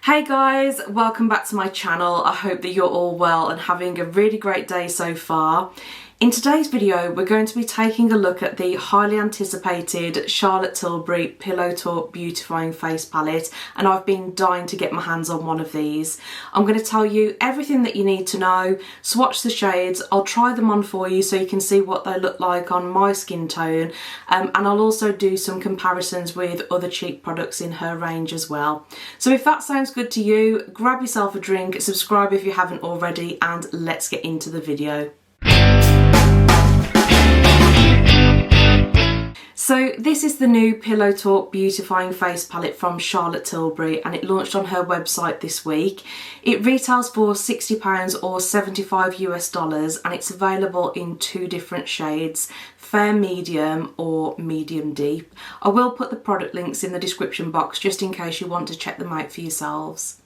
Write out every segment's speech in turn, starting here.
Hey guys, welcome back to my channel. I hope that you're all well and having a really great day so far. In today's video, we're going to be taking a look at the highly anticipated Charlotte Tilbury Pillow Talk Beautifying Face Palette, and I've been dying to get my hands on one of these. I'm going to tell you everything that you need to know, swatch the shades, I'll try them on for you so you can see what they look like on my skin tone, and I'll also do some comparisons with other Chic products in her range as well. So if that sounds good to you, grab yourself a drink, subscribe if you haven't already, and let's get into the video. So this is the new Pillow Talk Beautifying Face Palette from Charlotte Tilbury, and it launched on her website this week. It retails for £60 or $75 US, and it's available in two different shades, fair medium or medium deep. I will put the product links in the description box just in case you want to check them out for yourselves.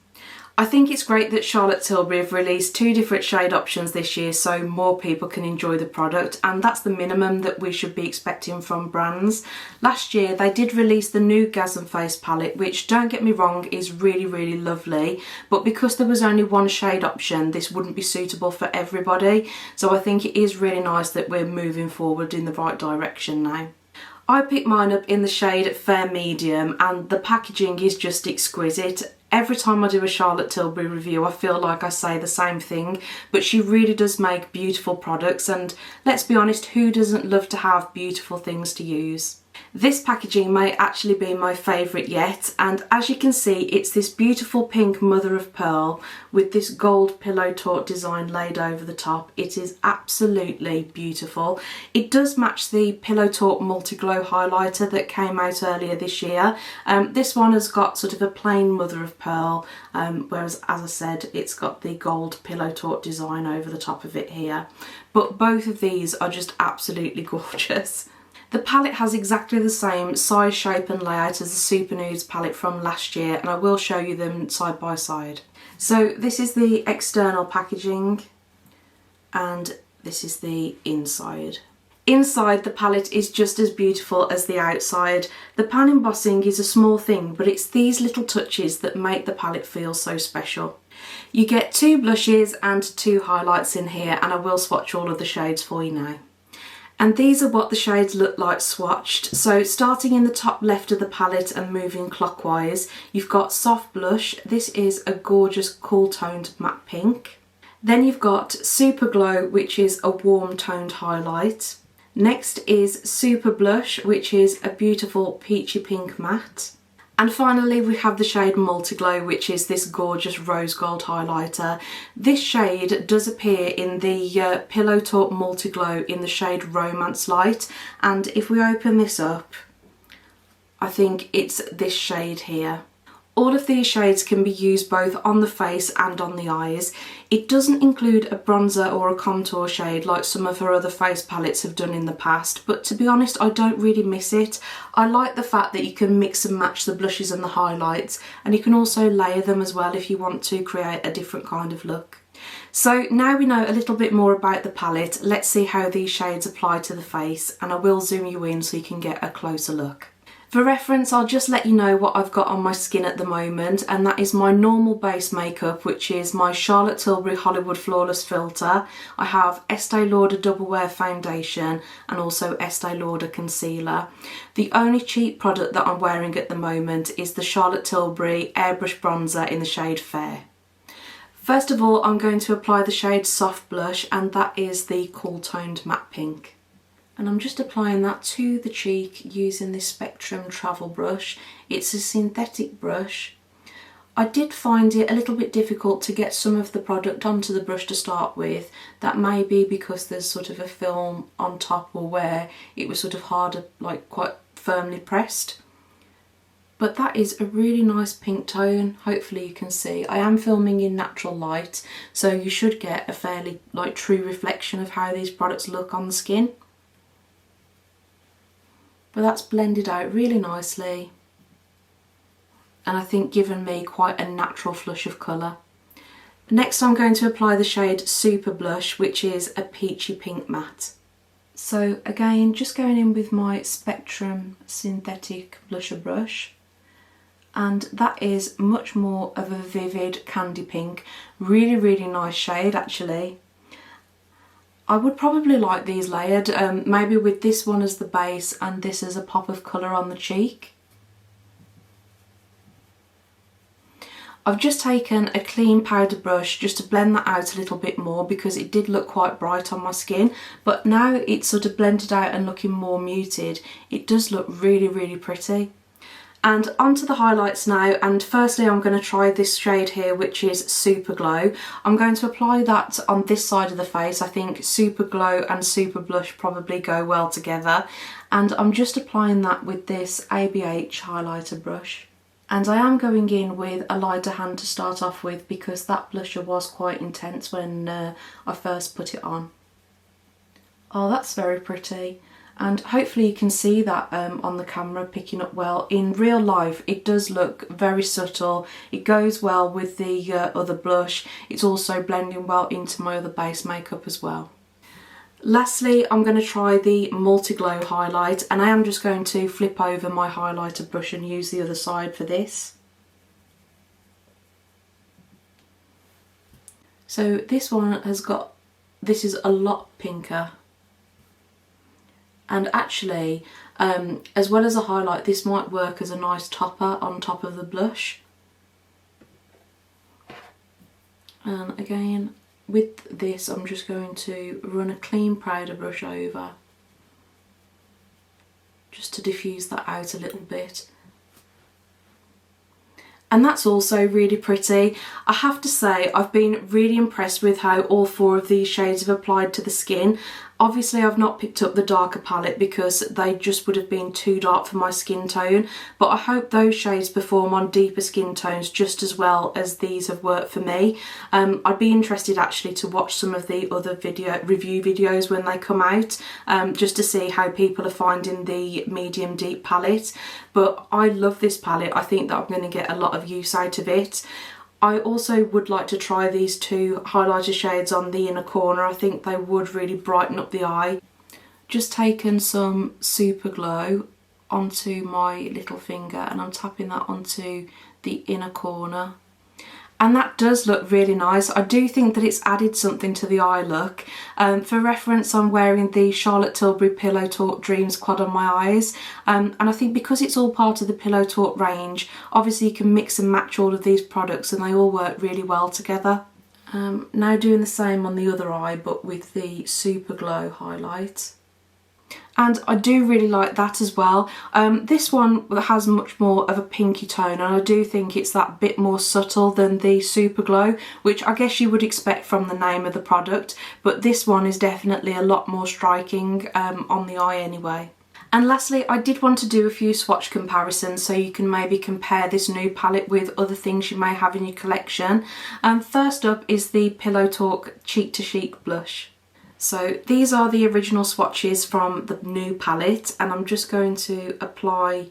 I think it's great that Charlotte Tilbury have released two different shade options this year so more people can enjoy the product, and that's the minimum that we should be expecting from brands. Last year they did release the new Gasm Face palette, which, don't get me wrong, is really lovely, but because there was only one shade option this wouldn't be suitable for everybody, so I think it is really nice that we're moving forward in the right direction now. I picked mine up in the shade Fair Medium and the packaging is just exquisite. Every time I do a Charlotte Tilbury review I feel like I say the same thing, but she really does make beautiful products, and let's be honest, who doesn't love to have beautiful things to use? This packaging may actually be my favourite yet, and as you can see it's this beautiful pink mother of pearl with this gold Pillow Talk design laid over the top. It is absolutely beautiful. It does match the Pillow Talk Multi-Glow highlighter that came out earlier this year. This one has got sort of a plain mother of pearl, whereas as I said it's got the gold Pillow Talk design over the top of it here. But both of these are just absolutely gorgeous. The palette has exactly the same size, shape and layout as the Super Nudes palette from last year, and I will show you them side by side. So this is the external packaging and this is the inside. Inside, the palette is just as beautiful as the outside. The pan embossing is a small thing, but it's these little touches that make the palette feel so special. You get two blushes and two highlights in here, and I will swatch all of the shades for you now. And these are what the shades look like swatched. So starting in the top left of the palette and moving clockwise, you've got Soft Blush. This is a gorgeous cool toned matte pink. Then you've got Super Glow, which is a warm toned highlight. Next is Super Blush, which is a beautiful peachy pink matte. And finally we have the shade Multi-Glow, which is this gorgeous rose gold highlighter. This shade does appear in the Pillow Talk Multi-Glow in the shade Romance Light, and if we open this up I think it's this shade here. All of these shades can be used both on the face and on the eyes. It doesn't include a bronzer or a contour shade like some of her other face palettes have done in the past, but to be honest I don't really miss it. I like the fact that you can mix and match the blushes and the highlights, and you can also layer them as well if you want to create a different kind of look. So now we know a little bit more about the palette, let's see how these shades apply to the face, and I will zoom you in so you can get a closer look. For reference, I'll just let you know what I've got on my skin at the moment, and that is my normal base makeup, which is my Charlotte Tilbury Hollywood Flawless Filter. I have Estee Lauder Double Wear Foundation and also Estee Lauder Concealer. The only cheap product that I'm wearing at the moment is the Charlotte Tilbury Airbrush Bronzer in the shade Fair. First of all, I'm going to apply the shade Soft Blush, and that is the cool toned matte pink. And I'm just applying that to the cheek using this Spectrum travel brush. It's a synthetic brush. I did find it a little bit difficult to get some of the product onto the brush to start with. That may be because there's sort of a film on top, or where it was sort of harder, like quite firmly pressed. But that is a really nice pink tone, hopefully you can see. I am filming in natural light, so you should get a fairly true reflection of how these products look on the skin. But that's blended out really nicely, and I think given me quite a natural flush of colour. Next I'm going to apply the shade Super Blush, which is a peachy pink matte. So again, just going in with my Spectrum synthetic blusher brush, and that is much more of a vivid candy pink. Really, really nice shade actually. I would probably like these layered, maybe with this one as the base and this as a pop of colour on the cheek. I've just taken a clean powder brush just to blend that out a little bit more because it did look quite bright on my skin, but now it's sort of blended out and looking more muted. It does look really, really pretty. And onto the highlights now, and firstly I'm going to try this shade here, which is Super Glow. I'm going to apply that on this side of the face. I think Super Glow and Super Blush probably go well together, and I'm just applying that with this ABH highlighter brush. And I am going in with a lighter hand to start off with because that blusher was quite intense when I first put it on. Oh, that's very pretty. And hopefully you can see that on the camera picking up well. In real life it does look very subtle. It goes well with the other blush. It's also blending well into my other base makeup as well. Lastly, I'm going to try the Multi-Glow highlight, and I am just going to flip over my highlighter brush and use the other side for this. So this one has got, this is a lot pinker. And actually, as well as a highlight, this might work as a nice topper on top of the blush. And again, with this I'm just going to run a clean powder brush over just to diffuse that out a little bit. And that's also really pretty. I have to say I've been really impressed with how all four of these shades have applied to the skin. Obviously I've not picked up the darker palette because they just would have been too dark for my skin tone, but I hope those shades perform on deeper skin tones just as well as these have worked for me. I'd be interested actually to watch some of the other review videos when they come out, just to see how people are finding the medium deep palette. But I love this palette. I think that I'm going to get a lot of use out of it. I also would like to try these two highlighter shades on the inner corner. I think they would really brighten up the eye. Just taken some Super Glow onto my little finger and I'm tapping that onto the inner corner. And that does look really nice. I do think that it's added something to the eye look. For reference, I'm wearing the Charlotte Tilbury Pillow Talk Dreams quad on my eyes. And I think because it's all part of the Pillow Talk range, obviously you can mix and match all of these products and they all work really well together. Now doing the same on the other eye, but with the Super Glow highlight. And I do really like that as well. This one has much more of a pinky tone, and I do think it's that bit more subtle than the Super Glow, which I guess you would expect from the name of the product, but this one is definitely a lot more striking on the eye anyway. And lastly, I did want to do a few swatch comparisons so you can maybe compare this new palette with other things you may have in your collection. First up is the Pillow Talk Cheek to Chic blush. So these are the original swatches from the new palette, and I'm just going to apply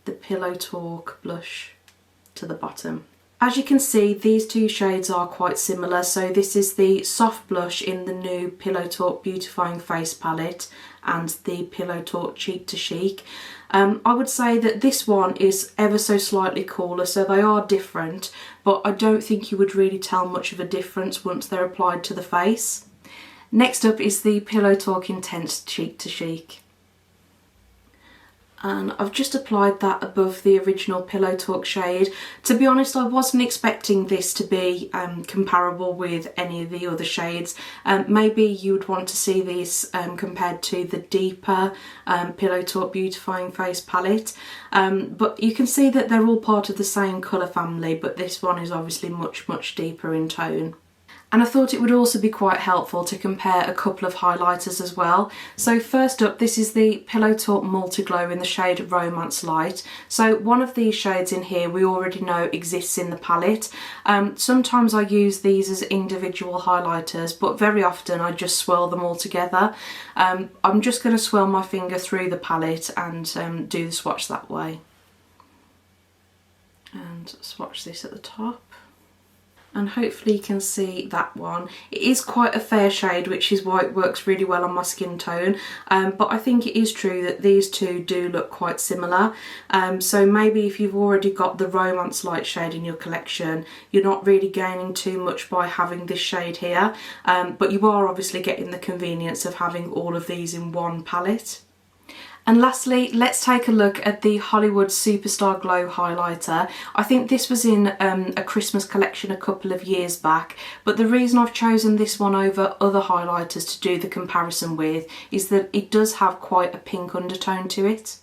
the Pillow Talk blush to the bottom. As you can see, these two shades are quite similar. So this is the soft blush in the new Pillow Talk Beautifying Face palette and the Pillow Talk Cheek to Chic. I would say that this one is ever so slightly cooler, so they are different, but I don't think you would really tell much of a difference once they're applied to the face. Next up is the Pillow Talk Intense Cheek to Chic. And I've just applied that above the original Pillow Talk shade. To be honest, I wasn't expecting this to be comparable with any of the other shades. Maybe you would want to see these compared to the deeper Pillow Talk Beautifying Face palette. But you can see that they're all part of the same colour family, but this one is obviously much, much deeper in tone. And I thought it would also be quite helpful to compare a couple of highlighters as well. So first up, this is the Pillow Talk Multi-Glow in the shade Romance Light. So one of these shades in here we already know exists in the palette. Sometimes I use these as individual highlighters, but very often I just swirl them all together. I'm just going to swirl my finger through the palette and do the swatch that way. And swatch this at the top. and hopefully you can see that one. It is quite a fair shade, which is why it works really well on my skin tone, but I think it is true that these two do look quite similar, so maybe if you've already got the Romance Light shade in your collection, you're not really gaining too much by having this shade here, but you are obviously getting the convenience of having all of these in one palette. And lastly, let's take a look at the Hollywood Superstar Glow highlighter. I think this was in a Christmas collection a couple of years back, but the reason I've chosen this one over other highlighters to do the comparison with is that it does have quite a pink undertone to it.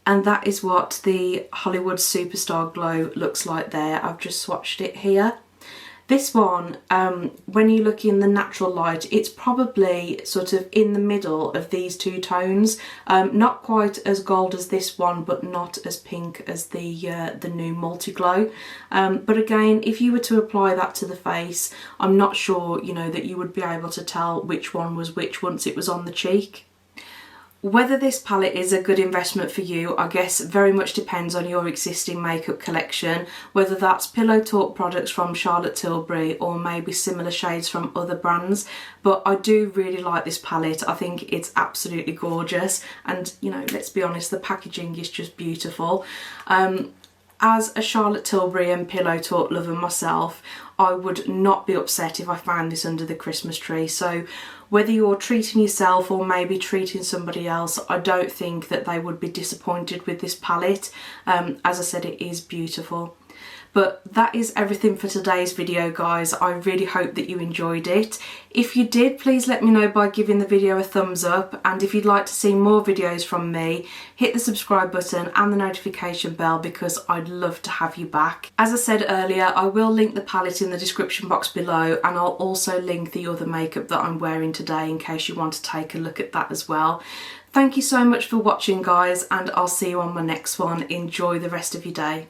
And that is what the Hollywood Superstar Glow looks like there. I've just swatched it here. This one, when you look in the natural light, it's probably sort of in the middle of these two tones. Not quite as gold as this one, but not as pink as the new Multi Glow. But again, if you were to apply that to the face, I'm not sure, you know, that you would be able to tell which one was which once it was on the cheek. Whether this palette is a good investment for you, I guess very much depends on your existing makeup collection, whether that's Pillow Talk products from Charlotte Tilbury or maybe similar shades from other brands. But I do really like this palette. I think it's absolutely gorgeous, and you know, let's be honest, the packaging is just beautiful. As a Charlotte Tilbury and Pillow Talk lover myself, I would not be upset if I found this under the Christmas tree. So whether you're treating yourself or maybe treating somebody else, I don't think that they would be disappointed with this palette. As I said, it is beautiful. But that is everything for today's video, guys. I really hope that you enjoyed it. If you did, please let me know by giving the video a thumbs up, and if you'd like to see more videos from me, hit the subscribe button and the notification bell, because I'd love to have you back. As I said earlier, I will link the palette in the description box below, and I'll also link the other makeup that I'm wearing today in case you want to take a look at that as well. Thank you so much for watching, guys, and I'll see you on my next one. Enjoy the rest of your day.